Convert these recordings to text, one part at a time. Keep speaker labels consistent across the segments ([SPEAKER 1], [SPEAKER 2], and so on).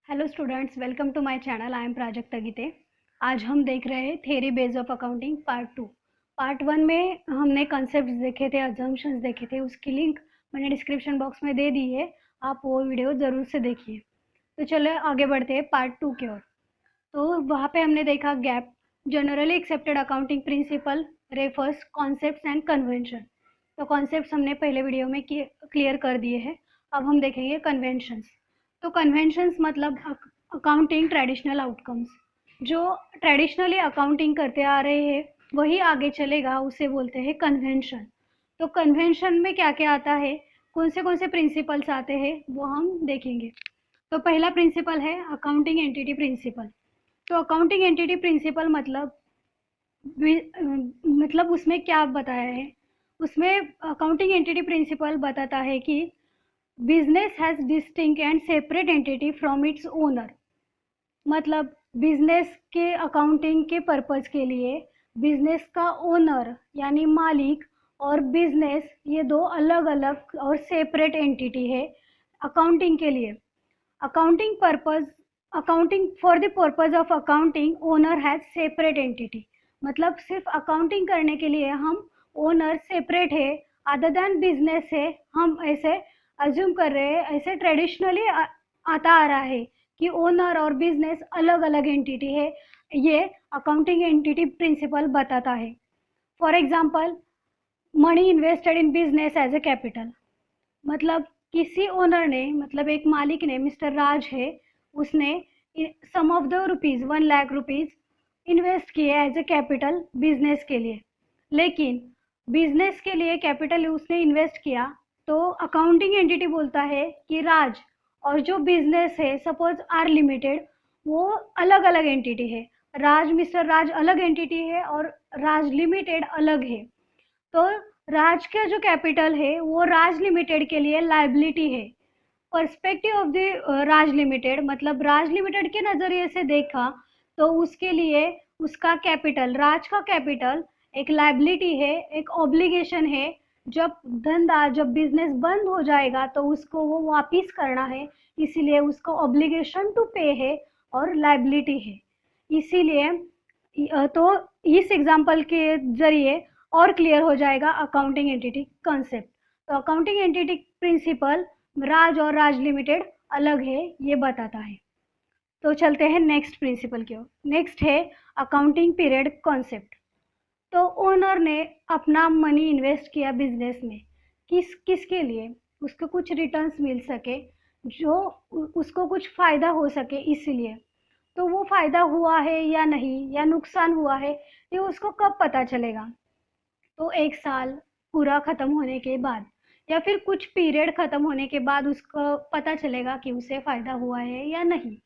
[SPEAKER 1] Hello students, welcome to my channel. I am Prajakta Gite. आज हम देख रहे हैं theory base of accounting part 2। Part 1 में हमने कॉन्सेप्ट्स देखे थे, अजम्पशंस देखे थे। उसकी लिंक मैंने डिस्क्रिप्शन बॉक्स में दे दी है, आप वो वीडियो ज़रूर से देखिए। तो चलो आगे बढ़ते हैं पार्ट 2 की ओर। तो वहाँ पे हमने देखा gap, generally accepted accounting principle, refers, concepts and convention. तो कॉन्सेप्ट्स हमने पहले वीडियो में क्लियर कर दिए हैं। अब हम देखेंगे कन्वेंशंस। तो कन्वेंशंस मतलब अकाउंटिंग ट्रेडिशनल आउटकम्स। जो ट्रेडिशनली अकाउंटिंग करते आ रहे हैं वही आगे चलेगा, उसे बोलते हैं कन्वेंशन। तो कन्वेंशन में क्या क्या आता है, कौन से प्रिंसिपल्स आते हैं, वो हम देखेंगे। तो पहला प्रिंसिपल है अकाउंटिंग एंटिटी प्रिंसिपल। तो अकाउंटिंग एंटिटी प्रिंसिपल मतलब उसमें क्या बताया है, उसमें अकाउंटिंग एंटिटी प्रिंसिपल बताता है कि business has distinct and separate entity from its owner. मतलब बिजनेस के अकाउंटिंग के पर्पस के लिए बिजनेस का ओनर यानी मालिक और बिजनेस, ये दो अलग अलग और सेपरेट एंटिटी है अकाउंटिंग के लिए। Accounting purpose, accounting for the purpose of accounting owner has separate entity. मतलब सिर्फ अकाउंटिंग करने के लिए हम ओनर सेपरेट है, अदर देन बिजनेस है। हम ऐसे अज्यूम कर रहे हैं, ऐसे ट्रेडिशनली आता आ रहा है कि ओनर और बिजनेस अलग अलग एंटिटी है। ये अकाउंटिंग एंटिटी प्रिंसिपल बताता है। For example, money invested in business as a capital. मतलब किसी ओनर ने, मतलब एक मालिक ने, मिस्टर राज है, उसने sum of the rupees 1 lakh rupees invest किए एज ए कैपिटल बिजनेस के लिए। लेकिन बिजनेस के लिए कैपिटल उसने इन्वेस्ट किया, तो अकाउंटिंग एंटिटी बोलता है कि राज और जो बिजनेस है, सपोज आर लिमिटेड, वो अलग अलग एंटिटी है। राज, मिस्टर राज अलग एंटिटी है और राज लिमिटेड अलग है। तो राज का जो कैपिटल है वो राज लिमिटेड के लिए लाइबिलिटी है। Perspective of the Raj limited, मतलब राज लिमिटेड के नजरिए से देखा तो उसके लिए उसका कैपिटल, राज का कैपिटल एक लाइबिलिटी है, एक ऑब्लिगेशन है। जब धंधा, जब बिजनेस बंद हो जाएगा तो उसको वो वापिस करना है, इसीलिए उसको ऑब्लिगेशन टू पे है और लाइबिलिटी है। इसीलिए तो इस एग्जांपल के जरिए और क्लियर हो जाएगा अकाउंटिंग एंटिटी कॉन्सेप्ट। तो अकाउंटिंग एंटिटी प्रिंसिपल राज और राज लिमिटेड अलग है, ये बताता है। तो चलते हैं नेक्स्ट प्रिंसिपल की ओर। नेक्स्ट है अकाउंटिंग पीरियड कॉन्सेप्ट। तो ओनर ने अपना मनी इन्वेस्ट किया बिजनेस में, किसके लिए, उसको कुछ रिटर्न्स मिल सके, जो उसको कुछ फायदा हो सके, इसीलिए। तो वो फायदा हुआ है या नहीं, या नुकसान हुआ है, ये उसको कब पता चलेगा? तो 1 साल पूरा खत्म होने के बाद या फिर कुछ पीरियड खत्म होने के बाद उसको पता चलेगा कि उसे फायदा हुआ है या नहीं।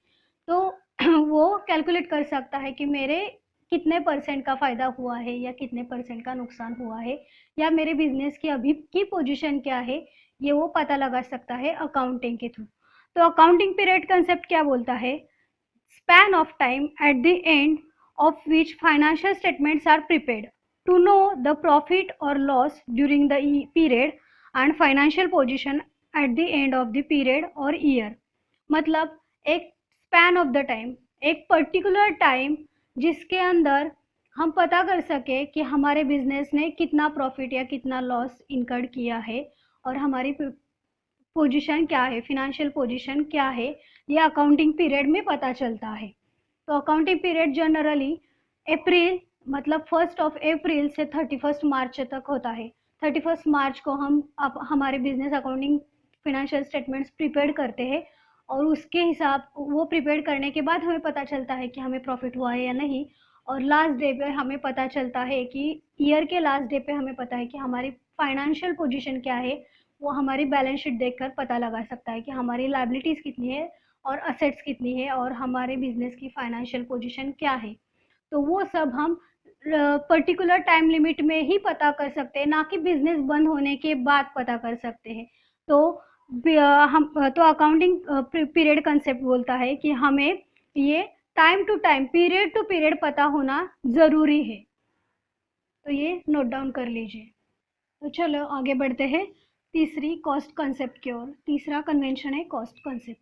[SPEAKER 1] तो वो कैलकुलेट कर सकता है कि मेरे कितने परसेंट का फायदा हुआ है या कितने परसेंट का नुकसान हुआ है, या मेरे बिजनेस की अभी की पोजीशन क्या है, ये वो पता लगा सकता है अकाउंटिंग के थ्रू। तो अकाउंटिंग पीरियड कंसेप्ट क्या बोलता है? span of time at the end of which financial statements are prepared to know the profit or loss during the period and financial position at the end of the period or year। मतलब एक span of the time, एक particular time जिसके अंदर हम पता कर सके कि हमारे बिजनेस ने कितना प्रॉफिट या कितना लॉस इनकर्ड किया है और हमारी पोजीशन क्या है, फिनेंशियल पोजीशन क्या है, ये अकाउंटिंग पीरियड में पता चलता है। तो अकाउंटिंग पीरियड जनरली अप्रैल, मतलब 1 अप्रैल से 31 मार्च तक होता है। 31 मार्च को हम हमारे business accounting financial statements prepare करते हैं, और उसके हिसाब वो प्रिपेयर करने के बाद हमें पता चलता है कि हमें प्रॉफिट हुआ है या नहीं। और लास्ट डे पे हमें पता चलता है कि ईयर के लास्ट डे पे हमें पता है कि हमारी फाइनेंशियल पोजीशन क्या है। वो हमारी बैलेंस शीट देखकर पता लगा सकता है कि हमारी लाइबिलिटीज़ कितनी है और असेट्स कितनी है और हमारे बिजनेस की फाइनेंशियल पोजीशन क्या है। तो वो सब हम पर्टिकुलर टाइम लिमिट में ही पता कर सकते हैं, ना कि बिजनेस बंद होने के बाद पता कर सकते हैं। तो हम तो अकाउंटिंग पीरियड कंसेप्ट बोलता है कि हमें ये time to time, period to period पता होना ज़रूरी है। तो ये नोट डाउन कर लीजिए। तो चलो आगे बढ़ते हैं तीसरी कॉस्ट कंसेप्ट की ओर। तीसरा कन्वेंशन है कॉस्ट कंसेप्ट।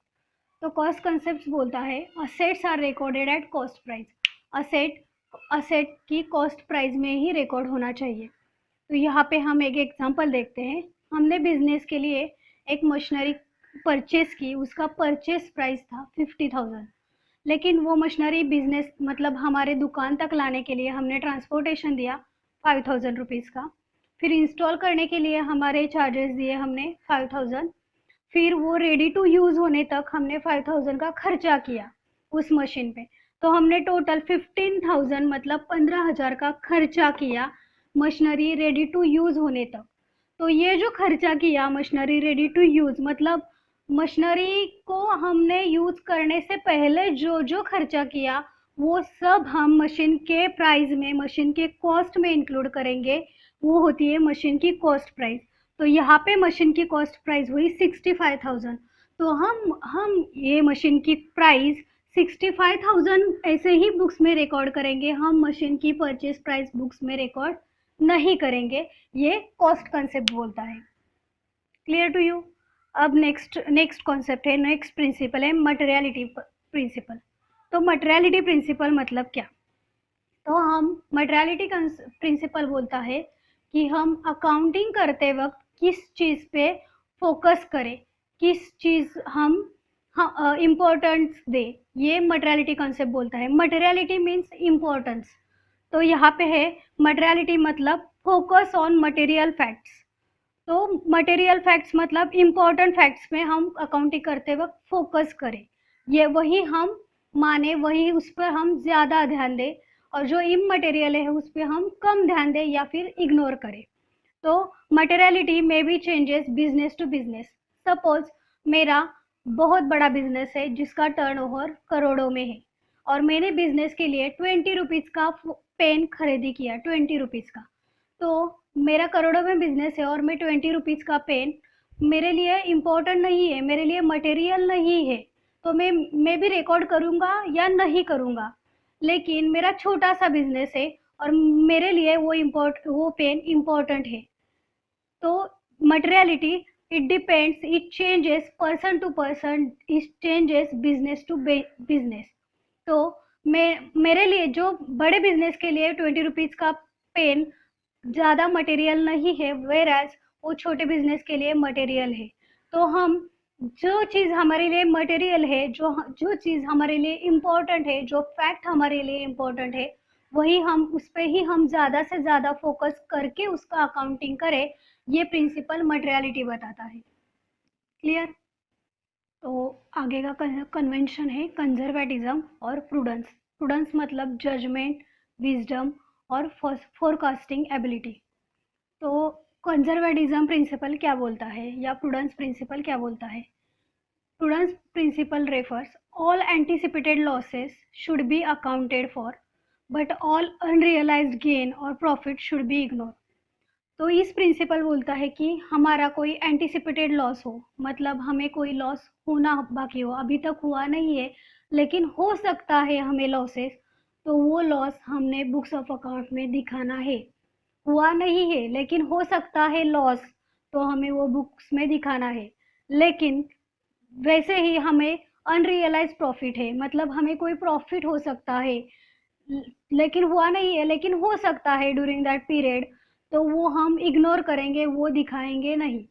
[SPEAKER 1] तो कॉस्ट कंसेप्ट बोलता है assets are recorded at cost price. Asset की कॉस्ट प्राइस में ही रिकॉर्ड होना चाहिए। तो यहाँ पे हम एक एग्जांपल देखते हैं। हमने बिजनेस के लिए एक मशीनरी परचेस की, उसका परचेस प्राइस था 50,000, लेकिन वो मशीनरी बिजनेस मतलब हमारे दुकान तक लाने के लिए हमने ट्रांसपोर्टेशन दिया 5,000 रुपीज़ का, फिर इंस्टॉल करने के लिए हमारे चार्जेस दिए हमने 5,000, फिर वो रेडी टू यूज़ होने तक हमने 5,000 का खर्चा किया उस मशीन पे। तो हमने टोटल 15,000 मतलब 15,000 का खर्चा किया मशीनरी रेडी टू यूज़ होने तक। तो ये जो खर्चा किया मशीनरी रेडी टू यूज़ मतलब मशीनरी को हमने यूज़ करने से पहले जो जो खर्चा किया वो सब हम मशीन के प्राइस में, मशीन के कॉस्ट में इंक्लूड करेंगे। वो होती है मशीन की कॉस्ट प्राइस। तो यहाँ पे मशीन की कॉस्ट प्राइस हुई 65,000। तो हम ये मशीन की प्राइस 65,000 ऐसे ही बुक्स में रिकॉर्ड करेंगे, हम मशीन की परचेज प्राइस बुक्स में रिकॉर्ड नहीं करेंगे। ये कॉस्ट कंसेप्ट बोलता है। Clear to you? अब नेक्स्ट कॉन्सेप्ट है, नेक्स्ट प्रिंसिपल है मटेरियलिटी प्रिंसिपल। तो मटेरियलिटी प्रिंसिपल मतलब क्या? तो हम मटेरियलिटी प्रिंसिपल बोलता है कि हम अकाउंटिंग करते वक्त किस चीज़ पे फोकस करें, किस चीज़ हम इम्पोर्टेंस दे, ये मटेरियलिटी कॉन्सेप्ट बोलता है। Materiality means importance. तो यहाँ पे है मटेरियलिटी मतलब फोकस ऑन मटेरियल फैक्ट्स। तो मटेरियल फैक्ट्स मतलब इम्पोर्टेंट फैक्ट्स में हम अकाउंटिंग करते वक्त फोकस करें, ये वही हम माने, वही उस पर हम ज़्यादा ध्यान दें, और जो इमटेरियल है उस पर हम कम ध्यान दें या फिर इग्नोर करें। तो मटेरियलिटी में भी changes business to business. Suppose मेरा बहुत बड़ा बिजनेस है जिसका टर्नओवर करोड़ों में है, और मैंने बिजनेस के लिए 20 रुपीज़ का पेन खरीदी किया, 20 रुपीज़ का। तो मेरा करोड़ों में बिजनेस है और मैं 20 रुपीज़ का पेन मेरे लिए इम्पोर्टेंट नहीं है, मेरे लिए मटेरियल नहीं है, तो मैं भी रिकॉर्ड करूँगा या नहीं करूँगा। लेकिन मेरा छोटा सा बिजनेस है और मेरे लिए वो पेन इम्पोर्टेंट है। तो materiality it depends, it changes person to person, it changes business to business. तो मेरे लिए जो बड़े बिजनेस के लिए 20 रुपीज़ का पेन ज़्यादा मटेरियल नहीं है, वेयर एज वो छोटे बिजनेस के लिए मटेरियल है। तो हम जो चीज़ हमारे लिए मटेरियल है, जो चीज़ हमारे लिए इम्पोर्टेंट है, जो फैक्ट हमारे लिए इम्पोर्टेंट है, वही हम उस पर ही हम ज़्यादा से ज़्यादा फोकस करके उसका अकाउंटिंग करें। ये प्रिंसिपल मटेरियलिटी बताता है। क्लियर? तो आगे का कन्वेंशन है कंजर्वेटिज्म और प्रूडेंस। प्रूडेंस मतलब जजमेंट, विजडम और फोरकास्टिंग एबिलिटी। तो कंजर्वेटिज्म प्रिंसिपल क्या बोलता है या प्रूडेंस प्रिंसिपल क्या बोलता है? Prudence principle refers all anticipated losses should be accounted for, but all unrealised gain और प्रॉफिट शुड बी इग्नोर। तो इस प्रिंसिपल बोलता है कि हमारा कोई एंटिसिपेटेड लॉस हो, मतलब हमें कोई लॉस होना बाकी हो, अभी तक हुआ नहीं है लेकिन हो सकता है हमें लॉसेस, तो वो लॉस हमने बुक्स ऑफ अकाउंट में दिखाना है। हुआ नहीं है लेकिन हो सकता है लॉस, तो हमें वो बुक्स में दिखाना है। लेकिन वैसे ही हमें अनरियलाइज प्रॉफिट है, मतलब हमें कोई प्रॉफिट हो सकता है लेकिन हुआ नहीं है, लेकिन हो सकता है ड्यूरिंग दैट पीरियड, तो वो हम इग्नोर करेंगे, वो दिखाएंगे नहीं।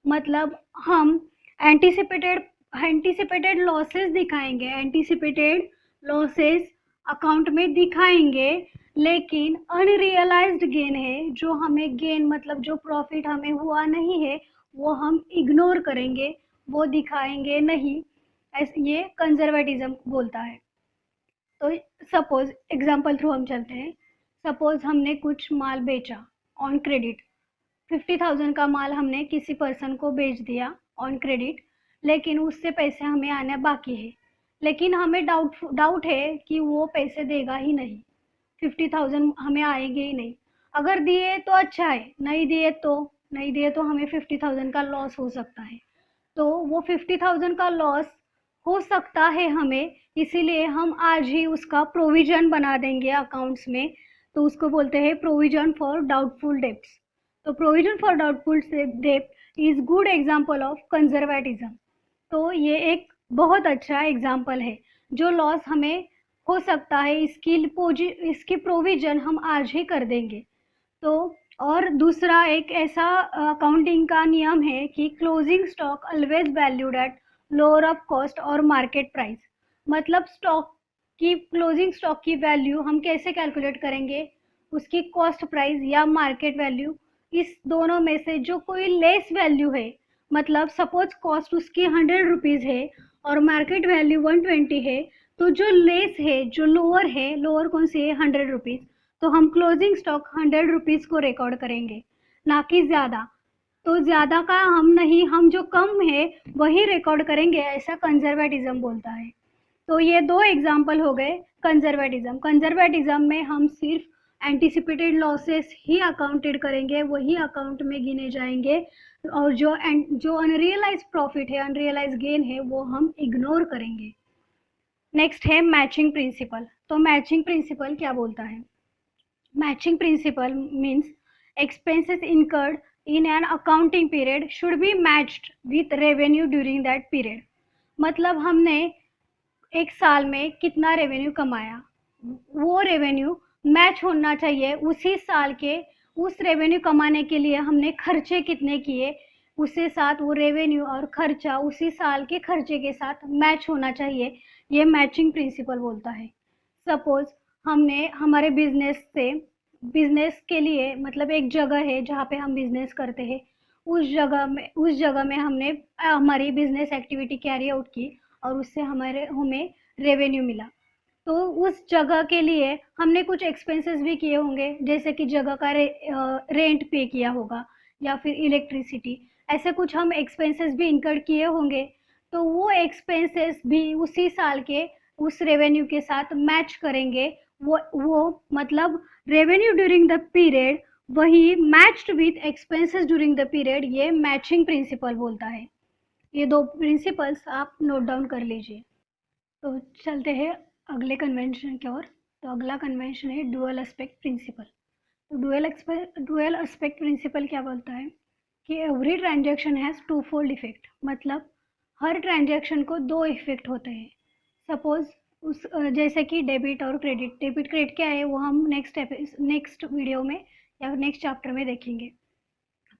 [SPEAKER 1] मतलब हम एंटिसिपेटेड एंटिसिपेटेड लॉसेस दिखाएंगे, एंटिसिपेटेड लॉसेस अकाउंट में दिखाएंगे, लेकिन अनरियलाइज्ड गेन है, जो हमें गेन मतलब जो प्रॉफिट हमें हुआ नहीं है वो हम इग्नोर करेंगे, वो दिखाएंगे नहीं। ऐसे ये कंजर्वेटिज्म बोलता है। तो सपोज एग्जांपल थ्रू हम चलते हैं। सपोज हमने कुछ माल बेचा ऑन क्रेडिट, 50,000 का माल हमने किसी पर्सन को बेच दिया ऑन क्रेडिट, लेकिन उससे पैसे हमें आने बाकी है, लेकिन हमें डाउट है कि वो पैसे देगा ही नहीं, 50,000 हमें आएंगे ही नहीं। अगर दिए तो अच्छा है, नहीं दिए तो हमें 50,000 का लॉस हो सकता है। तो वो 50,000 का लॉस हो सकता है हमें, इसीलिए हम आज ही उसका प्रोविजन बना देंगे अकाउंट्स में। तो उसको बोलते हैं प्रोविजन फॉर डाउटफुल डेब्ट्स। तो प्रोविजन फॉर डाउटफुल डेब्ट is good example of conservatism. तो ये एक बहुत अच्छा एग्जाम्पल है। जो लॉस हमें हो सकता है इसकी प्रोविजन हम आज ही कर देंगे। तो और दूसरा एक ऐसा अकाउंटिंग का नियम है कि closing stock always valued at lower of cost और मार्केट प्राइस। मतलब क्लोजिंग स्टॉक की वैल्यू हम कैसे कैलकुलेट करेंगे, उसकी कॉस्ट प्राइस या मार्केट वैल्यू, इस दोनों में से जो कोई लेस वैल्यू है, मतलब सपोज कॉस्ट उसकी 100 रुपीज़ है और मार्केट वैल्यू 120 है, तो जो लेस है, जो लोअर है, लोअर कौन सी है, 100 रुपीज़, तो हम क्लोजिंग स्टॉक 100 रुपीज़ को रिकॉर्ड करेंगे, ना कि ज़्यादा। तो ज़्यादा का हम नहीं, हम जो कम है वही रिकॉर्ड करेंगे, ऐसा कंजर्वेटिज्म बोलता है। तो ये दो एग्जाम्पल हो गए कंजर्वेटिज्म। कंजर्वेटिज्म में हम सिर्फ एंटिसिपेटेड लॉसेस ही अकाउंटेड करेंगे, वही अकाउंट में गिने जाएंगे, और जो अनरियलाइज प्रॉफिट है, अनरियलाइज गेन है, वो हम इग्नोर करेंगे। नेक्स्ट है मैचिंग प्रिंसिपल। तो मैचिंग प्रिंसिपल क्या बोलता है? Matching principle means expenses incurred in an accounting period should be matched with revenue during that period. मतलब हमने एक साल में कितना रेवेन्यू कमाया, वो रेवेन्यू मैच होना चाहिए उसी साल के, उस रेवेन्यू कमाने के लिए हमने खर्चे कितने किए, उसके साथ वो रेवेन्यू और खर्चा उसी साल के खर्चे के साथ मैच होना चाहिए। ये मैचिंग प्रिंसिपल बोलता है। सपोज हमने हमारे बिजनेस के लिए, मतलब एक जगह है जहाँ पे हम बिजनेस करते हैं, उस जगह में हमने हमारी बिजनेस एक्टिविटी कैरी आउट की और उससे हमें रेवेन्यू मिला। तो उस जगह के लिए हमने कुछ एक्सपेंसेस भी किए होंगे, जैसे कि जगह का रेंट पे किया होगा या फिर इलेक्ट्रिसिटी, ऐसे कुछ हम एक्सपेंसेस भी इनकर किए होंगे। तो वो एक्सपेंसेस भी उसी साल के उस रेवेन्यू के साथ मैच करेंगे। वो मतलब रेवेन्यू ड्यूरिंग द पीरियड वही matched with expenses during the period, ये मैचिंग प्रिंसिपल बोलता है। ये दो प्रिंसिपल्स आप नोट डाउन कर लीजिए। तो चलते हैं अगले कन्वेंशन की ओर। तो अगला कन्वेंशन है डुअल एस्पेक्ट प्रिंसिपल। तो डुअल एस्पेक्ट प्रिंसिपल क्या बोलता है कि every transaction has two fold effect. मतलब हर ट्रांजैक्शन को दो इफेक्ट होते हैं। सपोज जैसे कि डेबिट और क्रेडिट। डेबिट क्रेडिट क्या है वो हम नेक्स्ट वीडियो में या नेक्स्ट चैप्टर में देखेंगे।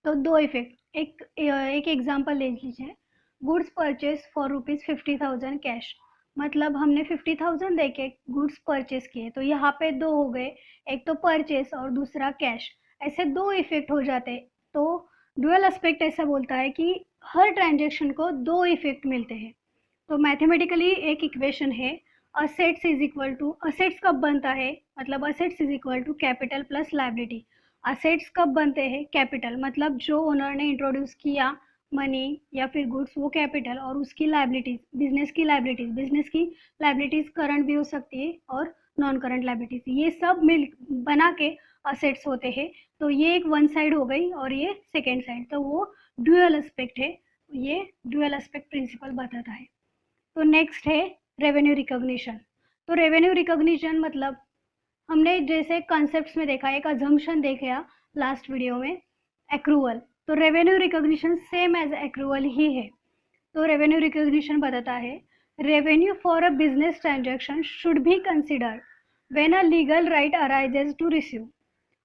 [SPEAKER 1] तो दो इफेक्ट, एक एग्जांपल ले लीजिए। Goods purchase for ₹50,000 cash. मतलब हमने 50,000 दे के गुड्स परचेज किए, तो यहाँ पे दो हो गए, एक तो परचेज और दूसरा कैश। ऐसे दो इफेक्ट हो जाते। तो डुअल एस्पेक्ट ऐसा बोलता है कि हर ट्रांजेक्शन को दो इफेक्ट मिलते हैं। तो मैथमेटिकली एक इक्वेशन है, असेट्स कब बनता है, मतलब assets is equal to capital plus liability. Assets कब बनते हैं, कैपिटल, मतलब जो ओनर ने इंट्रोड्यूस किया मनी या फिर गुड्स, वो कैपिटल, और उसकी लायबिलिटीज, बिजनेस की लायबिलिटीज करंट भी हो सकती है और नॉन करंट लायबिलिटीज, ये सब मिल बना के असेट्स होते हैं। तो ये एक वन साइड हो गई और ये सेकेंड साइड, तो वो ड्यूअल एस्पेक्ट है। ये ड्यूअल एस्पेक्ट प्रिंसिपल बताता है। तो नेक्स्ट है रेवेन्यू रिकॉग्निशन। तो रेवेन्यू रिकॉग्निशन मतलब हमने जैसे कॉन्सेप्ट्स में देखा, एक अजम्पशन देखा लास्ट वीडियो में, एक्रूअल। तो revenue recognition same as accrual ही है। तो रेवेन्यू रिकॉग्निशन बताता है revenue for a business transaction should be considered when a legal right arises to receive.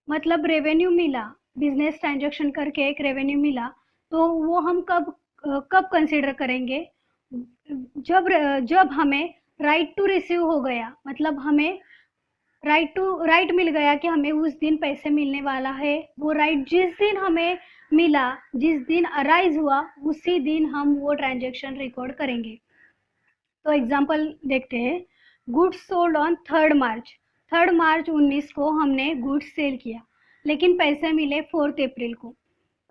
[SPEAKER 1] मतलब रेवेन्यू मिला, बिजनेस ट्रांजैक्शन करके एक रेवेन्यू मिला, तो वो हम कब कंसिडर करेंगे, जब हमें राइट टू रिसीव हो गया, मतलब हमें राइट मिल गया कि हमें उस दिन पैसे मिलने वाला है। वो राइट जिस दिन हमें मिला, जिस दिन अराइज हुआ, उसी दिन हम वो ट्रांजैक्शन रिकॉर्ड करेंगे। तो एग्जांपल देखते हैं। गुड्स सोल्ड ऑन 3 मार्च। 3 मार्च 19 को हमने गुड्स सेल किया, लेकिन पैसे मिले 4 अप्रैल को।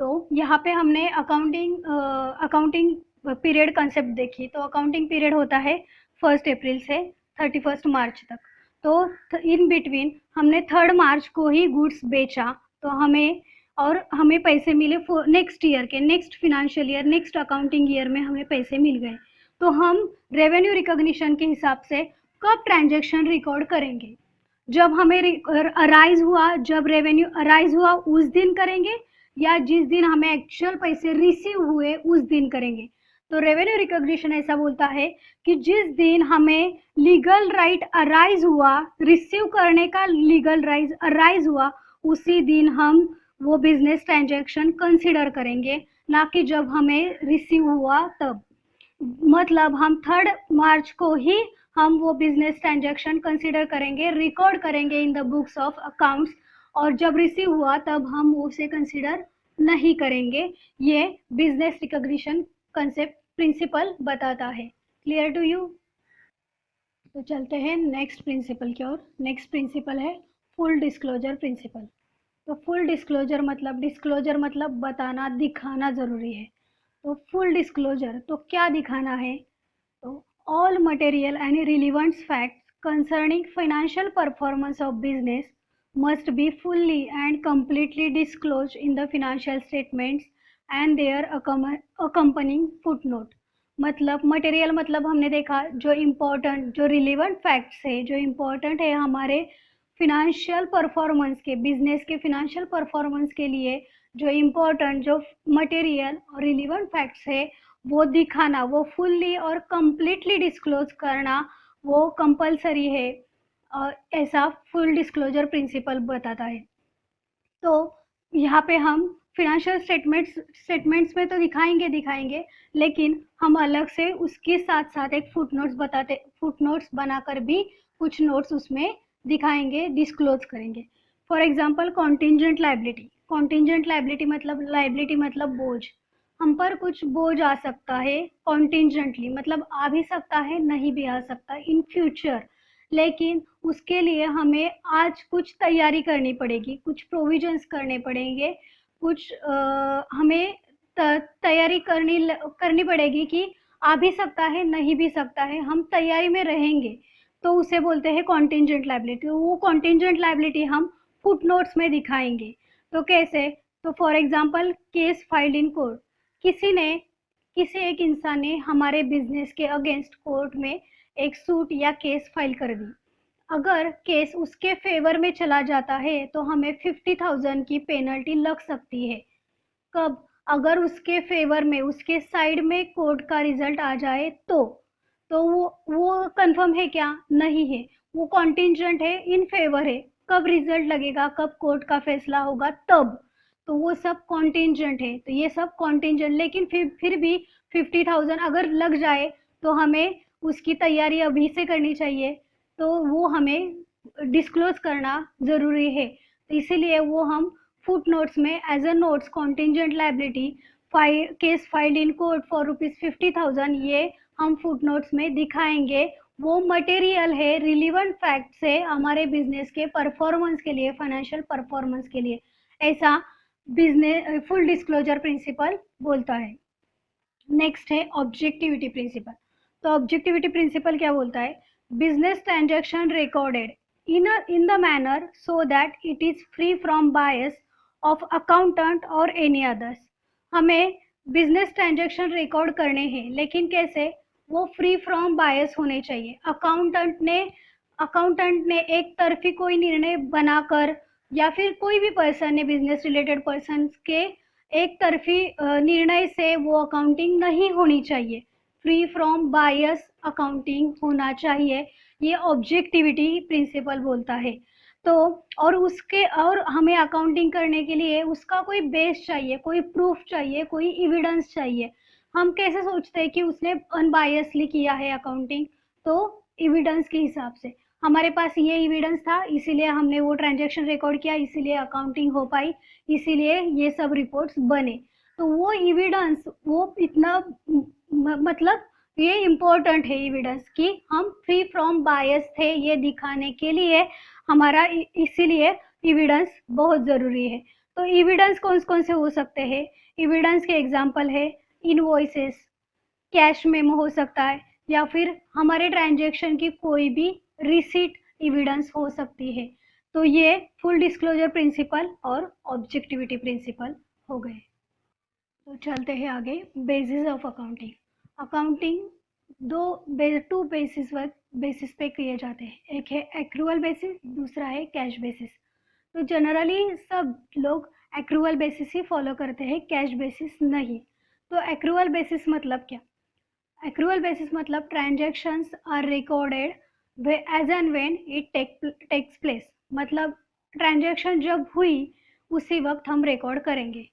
[SPEAKER 1] तो यहाँ पे हमने अकाउंटिंग पीरियड कंसेप्ट देखी। तो अकाउंटिंग पीरियड होता है 1 अप्रैल से 31 मार्च तक। तो इन बिटवीन हमने 3 मार्च को ही गुड्स बेचा, तो हमें पैसे मिले नेक्स्ट ईयर के, next financial year, next accounting year में हमें पैसे मिल गए। तो हम रेवेन्यू रिकॉग्निशन के हिसाब से कब ट्रांजैक्शन रिकॉर्ड करेंगे, जब हमें अराइज हुआ, जब रेवेन्यू अराइज हुआ उस दिन करेंगे, या जिस दिन हमें एक्चुअल पैसे रिसीव हुए उस दिन करेंगे। तो रेवेन्यू रिकॉग्निशन ऐसा बोलता है कि जिस दिन हमें लीगल राइट अराइज हुआ, रिसीव करने का लीगल राइट अराइज हुआ, उसी दिन हम वो बिजनेस ट्रांजैक्शन कंसिडर करेंगे, ना कि जब हमें रिसीव हुआ तब। मतलब हम 3 मार्च को ही हम वो बिजनेस ट्रांजैक्शन कंसिडर करेंगे, रिकॉर्ड करेंगे in the books of accounts, और जब रिसीव हुआ तब हम उसे कंसिडर नहीं करेंगे। ये बिजनेस रिकॉग्निशन कंसेप्ट प्रिंसिपल बताता है। Clear to you? तो चलते हैं नेक्स्ट प्रिंसिपल की ओर। नेक्स्ट प्रिंसिपल है फुल डिस्क्लोजर प्रिंसिपल। तो फुल डिस्क्लोजर मतलब बताना, दिखाना ज़रूरी है। तो फुल डिस्क्लोजर तो क्या दिखाना है? तो all material and relevant facts concerning financial performance of business must be fully and completely disclosed in the financial statements and their accompanying footnote। मतलब मटेरियल मतलब हमने देखा जो इम्पोर्टेंट, जो रिलेवेंट फैक्ट्स है, जो इम्पोर्टेंट है हमारे फिनेंशियल परफॉर्मेंस के, बिजनेस के फिनेंशियल परफॉर्मेंस के लिए, जो इम्पोर्टेंट, जो मटेरियल और रिलेवेंट फैक्ट्स है वो दिखाना, वो फुल्ली और कंप्लीटली डिस्क्लोज करना, वो कंपलसरी है। ऐसा फुल डिस्क्लोजर प्रिंसिपल बताता है। तो यहाँ पे हम फिनेंशियल स्टेटमेंट्स में तो दिखाएंगे, लेकिन हम अलग से उसके साथ साथ एक फुटनोट्स बनाकर भी कुछ नोट्स उसमें दिखाएंगे, डिस्क्लोज करेंगे। फॉर एग्जांपल कॉन्टिंजेंट लाइबिलिटी मतलब बोझ। हम पर कुछ बोझ आ सकता है कॉन्टिंजेंटली, मतलब आ भी सकता है, नहीं भी आ सकता इन फ्यूचर, लेकिन उसके लिए हमें आज कुछ तैयारी करनी पड़ेगी, कुछ प्रोविजंस करने पड़ेंगे, कुछ हमें तैयारी करनी पड़ेगी कि आ भी सकता है, नहीं भी सकता है, हम तैयारी में रहेंगे, तो उसे बोलते हैं कॉन्टिंजेंट लायबिलिटी। वो कॉन्टिंजेंट लायबिलिटी हम फुटनोट्स में दिखाएंगे। तो कैसे? तो for example case filed in court. किसी एक इंसान ने हमारे बिजनेस के अगेंस्ट कोर्ट में एक सूट या केस फाइल कर दी। अगर केस उसके फेवर में चला जाता है तो हमें 50,000 की पेनल्टी लग सकती है। कब? अगर उसके फेवर में, उसके साइड में कोर्ट का रिजल्ट आ जाए तो वो कंफर्म है क्या? नहीं है, वो कॉन्टिंजेंट है, इन फेवर है। कब रिजल्ट लगेगा, कब कोर्ट का फैसला होगा तब, तो वो सब कॉन्टिंजेंट है। तो ये सब कॉन्टिंजेंट, लेकिन फिर भी 50,000 अगर लग जाए तो हमें उसकी तैयारी अभी से करनी चाहिए, तो वो हमें डिस्क्लोज करना ज़रूरी है। तो इसीलिए वो हम फुट नोट्स में as a notes contingent liability case filed in court for ₹50,000, ये हम फुट नोट्स में दिखाएंगे। वो मटेरियल है, रिलीवेंट फैक्ट्स है हमारे बिजनेस के परफॉर्मेंस के लिए, फाइनेंशियल परफॉर्मेंस के लिए। ऐसा बिजनेस फुल डिस्क्लोजर प्रिंसिपल बोलता है। नेक्स्ट है ऑब्जेक्टिविटी प्रिंसिपल। तो ऑब्जेक्टिविटी प्रिंसिपल क्या बोलता है? Business transaction recorded in the manner so that it is free from bias of accountant और एनी अदर्स। हमें बिजनेस ट्रांजैक्शन रिकॉर्ड करने हैं, लेकिन कैसे? वो फ्री फ्रॉम बायस होने चाहिए। अकाउंटेंट ने एक तरफी कोई निर्णय बनाकर, या फिर कोई भी पर्सन ने, बिजनेस रिलेटेड पर्सन के एक तरफी निर्णय से वो अकाउंटिंग नहीं होनी चाहिए। फ्री फ्रॉम बायस अकाउंटिंग होना चाहिए, ये ऑब्जेक्टिविटी प्रिंसिपल बोलता है। तो और हमें अकाउंटिंग करने के लिए उसका कोई बेस चाहिए, कोई प्रूफ चाहिए, कोई एविडेंस चाहिए। हम कैसे सोचते हैं कि उसने अनबायसली किया है अकाउंटिंग? तो एविडेंस के हिसाब से, हमारे पास ये एविडेंस था इसीलिए हमने वो ट्रांजैक्शन रिकॉर्ड किया, इसीलिए अकाउंटिंग हो पाई, इसीलिए ये सब रिपोर्ट्स बने। तो वो एविडेंस, वो इतना मतलब ये इम्पोर्टेंट है एविडेंस कि हम फ्री फ्रॉम बायस थे, ये दिखाने के लिए हमारा इसीलिए एविडेंस बहुत ज़रूरी है। तो एविडेंस कौन कौन से हो सकते हैं? एविडेंस के एग्जांपल है इनवॉइसेस, कैश मेमो हो सकता है, या फिर हमारे ट्रांजैक्शन की कोई भी रिसीट एविडेंस हो सकती है। तो ये फुल डिस्क्लोजर प्रिंसिपल और ऑब्जेक्टिविटी प्रिंसिपल हो गए। तो चलते हैं आगे। Basis of accounting. Accounting two basis पे किए जाते हैं। एक है एक्रूअल बेसिस, दूसरा है कैश बेसिस। तो जनरली सब लोग एक्रूअल बेसिस ही फॉलो करते हैं, कैश बेसिस नहीं। तो एक्रूअल बेसिस मतलब क्या? एक्रूअल बेसिस मतलब transactions are recorded as and when it takes place, मतलब ट्रांजैक्शन जब हुई उसी वक्त हम रिकॉर्ड करेंगे,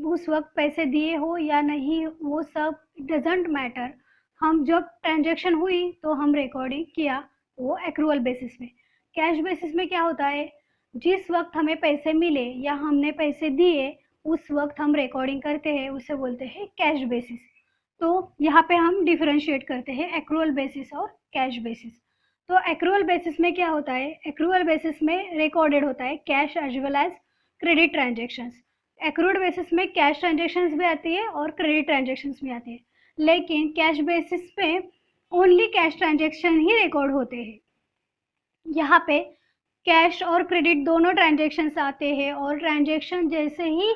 [SPEAKER 1] उस वक्त पैसे दिए हो या नहीं वो सब डजेंट मैटर, हम जब ट्रांजैक्शन हुई तो हम रिकॉर्डिंग किया, वो एक्रूअल बेसिस में। कैश बेसिस में क्या होता है, जिस वक्त हमें पैसे मिले या हमने पैसे दिए उस वक्त हम रिकॉर्डिंग करते हैं, उसे बोलते हैं कैश बेसिस। तो यहाँ पे हम डिफरेंशिएट करते हैं एक्रूअल बेसिस और कैश बेसिस। तो एक्रूअल बेसिस में क्या होता है, एक्रूअल बेसिस में रिकॉर्डेड होता है cash as well as credit transactions. Accrued basis में कैश ट्रांजेक्शन्स भी आती है और क्रेडिट ट्रांजेक्शन्स भी आती है, लेकिन कैश बेसिस पे ओनली कैश ट्रांजेक्शन ही रिकॉर्ड होते हैं। यहाँ पे कैश और क्रेडिट दोनों ट्रांजेक्शन्स आते हैं और ट्रांजेक्शन जैसे ही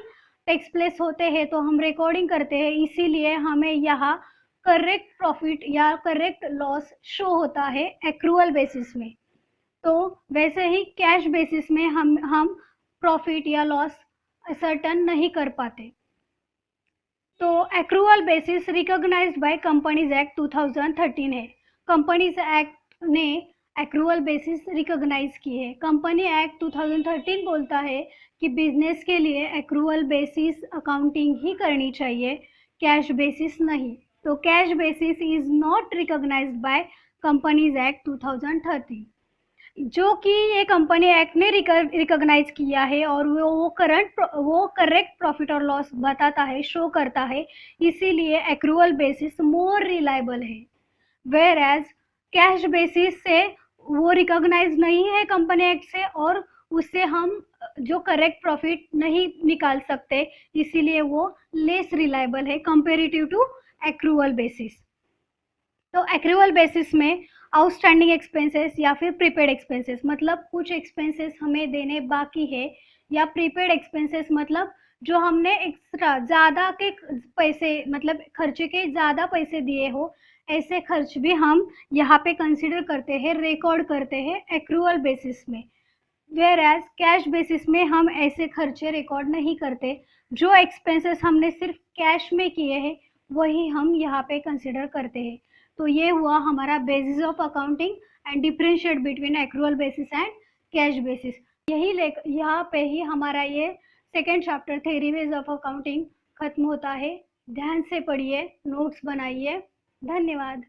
[SPEAKER 1] टेक्स प्लेस होते हैं तो हम रिकॉर्डिंग करते हैं, इसीलिए हमें यहाँ करेक्ट प्रॉफिट या करेक्ट लॉस शो होता है एक्रूअल बेसिस में। तो वैसे ही कैश बेसिस में हम प्रॉफिट या लॉस सर्टन नहीं कर पाते। तो accrual basis recognised by companies act 2013 है। कंपनीज एक्ट ने एक्रूअल बेसिस रिकॉग्नाइज की है। कंपनी एक्ट 2013 बोलता है कि बिजनेस के लिए एक्रूअल बेसिस अकाउंटिंग ही करनी चाहिए, कैश बेसिस नहीं। तो cash basis is not recognised by companies act 2013, जो कि ये कंपनी एक्ट ने रिकॉग्नाइज किया है और वो करेक्ट प्रॉफिट और लॉस बताता है, शो करता है, इसीलिए एक्रूअल बेसिस मोर रिलायबल है। वेयर एज कैश बेसिस से वो रिकॉग्नाइज नहीं है कंपनी एक्ट से और उससे हम जो करेक्ट प्रॉफिट नहीं निकाल सकते, इसीलिए वो लेस रिलायबल है कंपेरेटिव टू एक्रूअल बेसिस। तो एक्रूअल बेसिस में आउटस्टैंडिंग एक्सपेंसेस या फिर प्रीपेड एक्सपेंसेस, मतलब कुछ एक्सपेंसेस हमें देने बाकी है, या प्रीपेड एक्सपेंसेस मतलब जो हमने एक्स्ट्रा ज़्यादा के पैसे, मतलब खर्चे के ज़्यादा पैसे दिए हो, ऐसे खर्च भी हम यहाँ पे कंसिडर करते हैं, रिकॉर्ड करते हैं एक्रूअल बेसिस में। वेयर एज कैश बेसिस में हम ऐसे खर्चे रिकॉर्ड नहीं करते, जो एक्सपेंसेस हमने सिर्फ कैश में किए हैं वही हम यहाँ पे कंसिडर करते हैं। तो ये हुआ हमारा basis of accounting and differentiate between accrual basis and cash basis. यहाँ पे ही हमारा ये second chapter theories of accounting खत्म होता है। ध्यान से पढ़िए, नोट्स बनाइए। धन्यवाद।